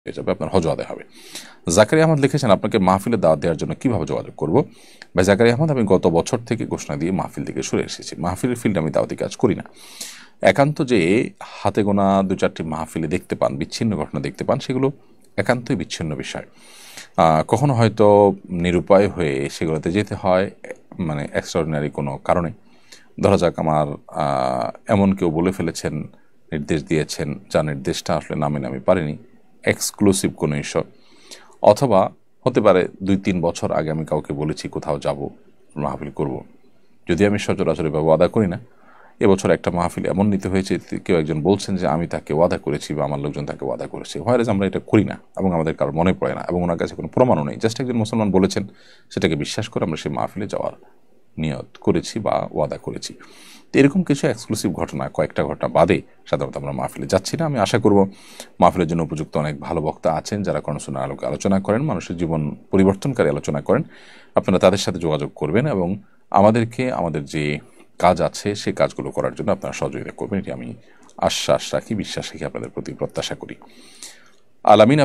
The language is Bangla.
হয়ে যাবে, আপনার হজ আদায় হবে। জাকারিয়া আহমদ লিখেছেন, আপনাকে মাহফিলে দাওয়াত দেওয়ার জন্য কিভাবে যোগাযোগ করব? ভাই জাকারিয়া আহমদ, আমি গত বছর থেকে ঘোষণা দিয়ে মাহফিল থেকে সরে এসেছি। মাহফিলের ফিল্ডে আমি দাওয়াতি কাজ করি না। একান্ত যে হাতে গোনা দু চারটি মাহফিলে দেখতে পান, বিচ্ছিন্ন ঘটনা দেখতে পান, সেগুলো একান্তই বিচ্ছিন্ন বিষয়। কখনো হয়তো নিরুপায় হয়ে সেগুলোতে যেতে হয়, মানে এক্সট্রাঅর্ডিনারি কোনো কারণে। ধরা যাক আমার এমন কেউ বলে ফেলেছেন, নির্দেশ দিয়েছেন, যা নির্দেশটা আসলে নামে আমি পারিনি, এক্সক্লুসিভ কোনো ইস্যু। অথবা হতে পারে 2-3 বছর আগে আমি কাউকে বলেছি কোথাও যাব, মাহফিল করব, যদি আমি সচরাচরভাবে ওয়াদা করি না। এবছর একটা মাহফিল এমন নিতে হয়েছে, কেউ একজন বলছেন যে আমি তাকে ওয়াদা করেছি বা আমার লোকজন তাকে ওয়াদা করেছে, হোয়ারেজ আমরা এটা করি না এবং আমাদের কারো মনে পড়ে না এবং ওনার কাছে কোনো প্রমাণও নেই। জাস্ট একজন মুসলমান বলেছেন, সেটাকে বিশ্বাস করে আমরা সেই মাহফিলে যাওয়ার নিয়ত করেছি বা ওয়াদা করেছি। তো এরকম কিছু এক্সক্লুসিভ ঘটনা, কয়েকটা ঘটনা বাদে সাধারণত আমরা মাহফিলে যাচ্ছি না। আমি আশা করব মাহফিলের জন্য উপযুক্ত অনেক ভালো বক্তা আছেন যারা কোরআন আলোকে আলোচনা করেন, মানুষের জীবন পরিবর্তনকারী আলোচনা করেন। আপনারা তাদের সাথে যোগাযোগ করবেন এবং আমাদেরকে আমাদের যে কাজ আছে সেই কাজগুলো করার জন্য আপনারা সহযোগিতা করবেন, এটি আমি আশ্বাস রাখি, বিশ্বাস রাখি, আপনাদের প্রতি প্রত্যাশা করি। আলামিন।